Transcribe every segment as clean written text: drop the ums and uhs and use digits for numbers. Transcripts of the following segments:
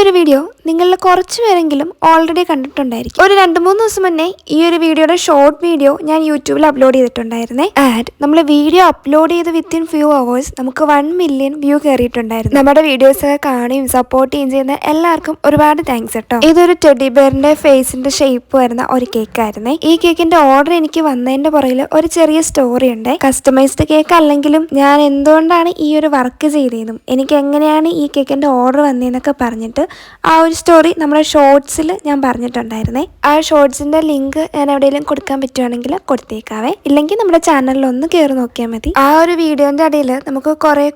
ഒരു വീഡിയോ നിങ്ങളിൽ കുറച്ച് പേരെങ്കിലും ഓൾറെഡി കണ്ടിട്ടുണ്ടായിരിക്കും. ഒരു 2-3 ദിവസം മുന്നേ ഈ ഒരു വീഡിയോയുടെ ഷോർട്ട് വീഡിയോ ഞാൻ യൂട്യൂബിൽ അപ്ലോഡ് ചെയ്തിട്ടുണ്ടായിരുന്നേ. ആൻഡ് നമ്മൾ വീഡിയോ അപ്ലോഡ് ചെയ്ത് വിത്തിൻ ഫ്യൂ അവേഴ്സ് നമുക്ക് 1 മില്യൺ വ്യൂ കയറിയിട്ടുണ്ടായിരുന്നു. നമ്മുടെ വീഡിയോസ് ഒക്കെ കാണുകയും സപ്പോർട്ട് ചെയ്യുകയും ചെയ്യുന്ന എല്ലാവർക്കും ഒരുപാട് താങ്ക്സ് കേട്ടോ. ഇതൊരു ടെഡി ബെയറിന്റെ ഫേസിന്റെ ഷേപ്പ് വരുന്ന ഒരു കേക്ക് ആയിരുന്നേ. ഈ കേക്കിന്റെ ഓർഡർ എനിക്ക് വന്നതിന്റെ പുറകിൽ ഒരു ചെറിയ സ്റ്റോറി ഉണ്ട്. കസ്റ്റമൈസ്ഡ് കേക്ക് അല്ലെങ്കിലും ഞാൻ എന്തുകൊണ്ടാണ് ഈ ഒരു വർക്ക് ചെയ്തതെന്നും എനിക്ക് എങ്ങനെയാണ് ഈ കേക്കിന്റെ ഓർഡർ വന്നതെന്നൊക്കെ പറഞ്ഞിട്ട് ആ ഒരു സ്റ്റോറി നമ്മുടെ ഷോർട്സിൽ ഞാൻ പറഞ്ഞിട്ടുണ്ടായിരുന്നേ. ആ ഷോർട്സിന്റെ ലിങ്ക് ഞാൻ എവിടെയെങ്കിലും കൊടുക്കാൻ പറ്റുവാണെങ്കിൽ കൊടുത്തേക്കാവേ. ഇല്ലെങ്കിൽ നമ്മുടെ ചാനലിൽ ഒന്ന് കയറി നോക്കിയാൽ മതി. ആ ഒരു വീഡിയോന്റെ അടിയിൽ നമുക്ക്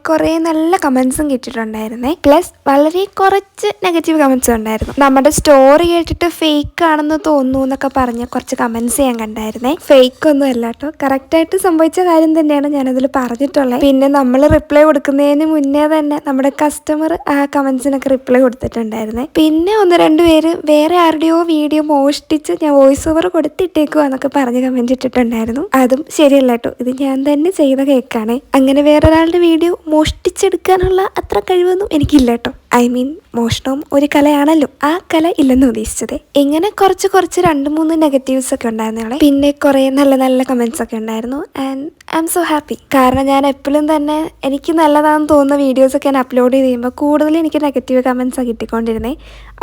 കുറെ നല്ല കമന്റ്സും കിട്ടിയിട്ടുണ്ടായിരുന്നേ. പ്ലസ് വളരെ കുറച്ച് നെഗറ്റീവ് കമന്റ്സും ഉണ്ടായിരുന്നു. നമ്മുടെ സ്റ്റോറി കേട്ടിട്ട് ഫേക്ക് ആണെന്ന് തോന്നുന്നു എന്നൊക്കെ പറഞ്ഞ് കുറച്ച് കമന്റ്സ് ഞാൻ കണ്ടായിരുന്നേ. ഫേക്ക് ഒന്നും അല്ല കേട്ടോ, കറക്റ്റായിട്ട് സംഭവിച്ച കാര്യം തന്നെയാണ് ഞാനതിൽ പറഞ്ഞിട്ടുള്ളത്. പിന്നെ നമ്മൾ റിപ്ലൈ കൊടുക്കുന്നതിന് മുന്നേ തന്നെ നമ്മുടെ കസ്റ്റമർ ആ കമന്റ്സിനൊക്കെ റിപ്ലൈ കൊടുത്തിട്ടുണ്ടായിരുന്നേ. പിന്നെ 1-2 പേര് വേറെ ആരുടെയോ വീഡിയോ മോഷ്ടിച്ച് ഞാൻ വോയിസ് ഓവർ കൊടുത്തിട്ടേക്കുവാ എന്നൊക്കെ പറഞ്ഞ് കമന്റ് ഇട്ടിട്ടുണ്ടായിരുന്നു. അതും ശരിയല്ല കേട്ടോ, ഇത് ഞാൻ തന്നെ ചെയ്ത കേക്കാണ്. അങ്ങനെ വേറൊരാളുടെ വീഡിയോ മോഷ്ടിച്ചെടുക്കാനുള്ള അത്ര കഴിവൊന്നും എനിക്കില്ല കേട്ടോ. ഐ മീൻ മോഷണവും ഒരു കലയാണല്ലോ, ആ കല ഇല്ലെന്ന് ഉദ്ദേശിച്ചത്. ഇങ്ങനെ കുറച്ച് 2-3 നെഗറ്റീവ്സ് ഒക്കെ ഉണ്ടായിരുന്നേ. പിന്നെ കുറെ നല്ല കമന്റ്സ് ഒക്കെ ഉണ്ടായിരുന്നു. And I M so happy. കാരണം ഞാൻ എപ്പോഴും തന്നെ എനിക്ക് നല്ലതാണെന്ന് തോന്നുന്ന വീഡിയോസ് ഒക്കെ ഞാൻ അപ്ലോഡ് ചെയ്ത് കഴിയുമ്പോൾ കൂടുതലും എനിക്ക് നെഗറ്റീവ് കമന്റ്സാണ് കിട്ടിക്കൊണ്ടിരുന്നത്.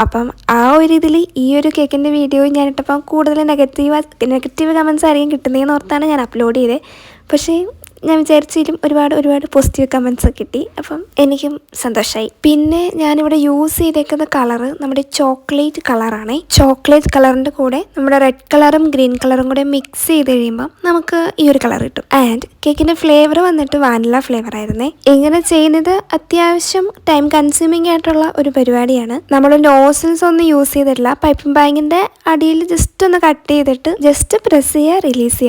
അപ്പം ആ ഒരു ഇതിൽ ഈ ഒരു കേക്കിൻ്റെ വീഡിയോ ഞാൻ ഇട്ടപ്പം കൂടുതൽ നെഗറ്റീവ് കമന്റ്സ് ആയിരിക്കും കിട്ടുന്നതെന്ന് ഓർത്താണ് ഞാൻ അപ്ലോഡ് ചെയ്തത്. പക്ഷേ ഞാൻ വിചാരിച്ചാലും ഒരുപാട് പോസിറ്റീവ് കമൻസ് കിട്ടി. അപ്പം എനിക്കും സന്തോഷമായി. പിന്നെ ഞാനിവിടെ യൂസ് ചെയ്തേക്കുന്ന കളറ് നമ്മുടെ ചോക്ലേറ്റ് കളറാണേ. ചോക്ലേറ്റ് കളറിൻ്റെ കൂടെ നമ്മുടെ റെഡ് കളറും ഗ്രീൻ കളറും കൂടെ മിക്സ് ചെയ്ത് കഴിയുമ്പം നമുക്ക് ഈ ഒരു കളർ കിട്ടും. ആൻഡ് കേക്കിൻ്റെ ഫ്ലേവർ വന്നിട്ട് വാനില ഫ്ലേവർ ആയിരുന്നേ. ഇങ്ങനെ ചെയ്യുന്നത് അത്യാവശ്യം ടൈം കൺസ്യൂമിങ് ആയിട്ടുള്ള ഒരു പരിപാടിയാണ്. നമ്മൾ നോസിൽസ് ഒന്നും യൂസ് ചെയ്തിട്ടില്ല. പൈപ്പിംഗ് ബാഗിൻ്റെ അടിയിൽ ജസ്റ്റ് ഒന്ന് കട്ട് ചെയ്തിട്ട് ജസ്റ്റ് പ്രസ് ചെയ്യുക റിലീസ്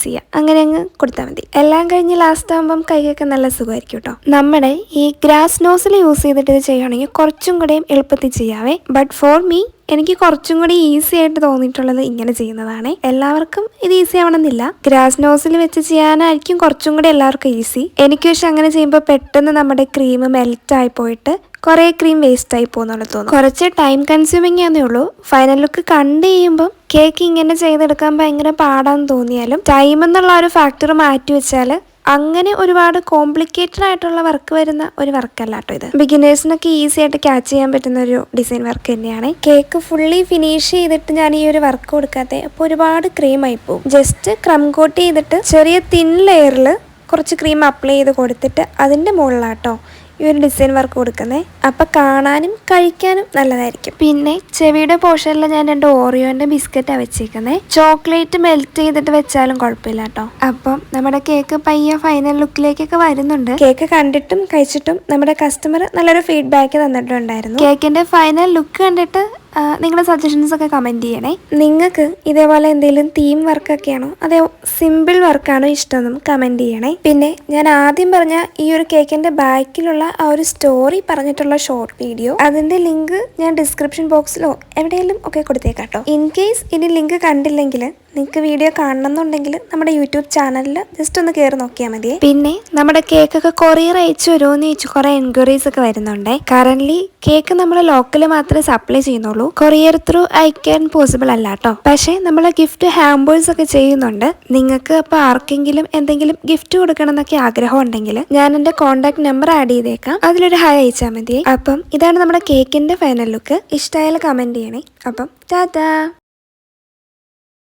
ചെയ്യുക അങ്ങനെ അങ്ങ് കൊടുത്താൽ മതി. എല്ലാം കഴിഞ്ഞ് ലാസ്റ്റ് ആകുമ്പം കൈകൊക്കെ നല്ല സുഖമായിരിക്കും കേട്ടോ. നമ്മുടെ ഈ ഗ്രാസ് നോസിൽ യൂസ് ചെയ്തിട്ട് ഇത് ചെയ്യുകയാണെങ്കിൽ കുറച്ചും കൂടെയും എളുപ്പത്തിൽ ചെയ്യാവേ. ബട്ട് ഫോർ മീ എനിക്ക് കുറച്ചും കൂടി ഈസി ആയിട്ട് തോന്നിയിട്ടുള്ളത് ഇങ്ങനെ ചെയ്യുന്നതാണ്. എല്ലാവർക്കും ഇത് ഈസി ആവണമെന്നില്ല. ഗ്രാസ് നോസിൽ വെച്ച് ചെയ്യാനായിരിക്കും കുറച്ചും കൂടി എല്ലാവർക്കും ഈസി. എനിക്ക് പക്ഷെ അങ്ങനെ ചെയ്യുമ്പോൾ പെട്ടെന്ന് നമ്മുടെ ക്രീം മെൽറ്റ് ആയി പോയിട്ട് കുറേ ക്രീം വേസ്റ്റ് ആയി പോകുന്നുള്ള തോന്നുന്നു. കുറച്ച് ടൈം കൺസ്യൂമിങ് ആണെന്നേ ഉള്ളൂ. ഫൈനൽ ലുക്ക് കണ്ടു കഴിയുമ്പം കേക്ക് ഇങ്ങനെ ചെയ്തെടുക്കാൻ ഭയങ്കര പാടാന്ന് തോന്നിയാലും ടൈം എന്നുള്ള ഒരു ഫാക്ടർ മാറ്റി വെച്ചാൽ അങ്ങനെ ഒരുപാട് കോംപ്ലിക്കേറ്റഡ് ആയിട്ടുള്ള വർക്ക് വരുന്ന ഒരു വർക്കല്ല കേട്ടോ ഇത്. ബിഗിനേഴ്സിനൊക്കെ ഈസി ആയിട്ട് ക്യാച്ച് ചെയ്യാൻ പറ്റുന്ന ഒരു ഡിസൈൻ വർക്ക് തന്നെയാണ്. കേക്ക് ഫുള്ളി ഫിനിഷ് ചെയ്തിട്ട് ഞാൻ ഈ ഒരു വർക്ക് കൊടുക്കാതെ അപ്പോൾ ഒരുപാട് ക്രീം ആയി പോകും. ജസ്റ്റ് ക്രം കോട്ട് ചെയ്തിട്ട് ചെറിയ തിൻ ലെയറിൽ കുറച്ച് ക്രീം അപ്ലൈ ചെയ്ത് കൊടുത്തിട്ട് അതിൻ്റെ മുകളിലാട്ടോ ഈ ഒരു ഡിസൈൻ വർക്ക് കൊടുക്കുന്നത്. അപ്പം കാണാനും കഴിക്കാനും നല്ലതായിരിക്കും. പിന്നെ ചെവിയുടെ പോർഷനിൽ ഞാൻ 2 ഓറിയോന്റെ ബിസ്ക്കറ്റാണ് വെച്ചേക്കുന്നത്. ചോക്ലേറ്റ് മെൽറ്റ് ചെയ്തിട്ട് വെച്ചാലും കുഴപ്പമില്ല കേട്ടോ. അപ്പം നമ്മുടെ കേക്ക് പയ്യ ഫൈനൽ ലുക്കിലേക്കൊക്കെ വരുന്നുണ്ട്. കേക്ക് കണ്ടിട്ടും കഴിച്ചിട്ടും നമ്മുടെ കസ്റ്റമർ നല്ലൊരു ഫീഡ്ബാക്ക് തന്നിട്ടുണ്ടായിരുന്നു. കേക്കിന്റെ ഫൈനൽ ലുക്ക് കണ്ടിട്ട് നിങ്ങളുടെ സജഷൻസ് ഒക്കെ കമൻറ്റ് ചെയ്യണേ. നിങ്ങൾക്ക് ഇതേപോലെ എന്തെങ്കിലും തീം വർക്കൊക്കെയാണോ അതോ സിമ്പിൾ വർക്കാണോ ഇഷ്ടമെന്നും കമൻറ്റ് ചെയ്യണേ. പിന്നെ ഞാൻ ആദ്യം പറഞ്ഞ ഈ ഒരു കേക്കിൻ്റെ ബാക്കിലുള്ള ആ ഒരു സ്റ്റോറി പറഞ്ഞിട്ടുള്ള ഷോർട്ട് വീഡിയോ അതിൻ്റെ ലിങ്ക് ഞാൻ ഡിസ്ക്രിപ്ഷൻ ബോക്സിലോ എവിടെയെങ്കിലും ഒക്കെ കൊടുത്തേക്കാട്ടോ. ഇൻ കേസ് ഇനി ലിങ്ക് കണ്ടില്ലെങ്കിൽ നിങ്ങൾക്ക് വീഡിയോ കാണണമെന്നുണ്ടെങ്കിൽ നമ്മുടെ യൂട്യൂബ് ചാനലിൽ ജസ്റ്റ് ഒന്ന് കയറി നോക്കിയാൽ മതി. പിന്നെ നമ്മുടെ കേക്കൊക്കെ കൊറിയർ അയച്ചു വരുമോയെന്ന് ചോദിച്ചു കുറേ എൻക്വയറീസ് ഒക്കെ വരുന്നുണ്ട്. കറന്റ് കേക്ക് നമ്മൾ ലോക്കൽ മാത്രമേ സപ്ലൈ ചെയ്യുന്നുള്ളൂ. കൊറിയർ ത്രൂ അയക്കാൻ പോസിബിൾ അല്ല കേട്ടോ. പക്ഷേ നമ്മൾ ഗിഫ്റ്റ് ഹാമ്പേഴ്സ് ഒക്കെ ചെയ്യുന്നുണ്ട്. നിങ്ങൾക്ക് അപ്പോൾ ആർക്കെങ്കിലും എന്തെങ്കിലും ഗിഫ്റ്റ് കൊടുക്കണം എന്നൊക്കെ ആഗ്രഹം ഉണ്ടെങ്കിൽ ഞാൻ എൻ്റെ കോൺടാക്ട് നമ്പർ ആഡ് ചെയ്തേക്കാം. അതിലൊരു ഹായ് അയച്ചാൽ മതി. അപ്പം ഇതാണ് നമ്മുടെ കേക്കിൻ്റെ ഫൈനൽ ലുക്ക്. ഇഷ്ടമായാലും കമൻറ്റ് ചെയ്യണേ. അപ്പം ടാറ്റാ.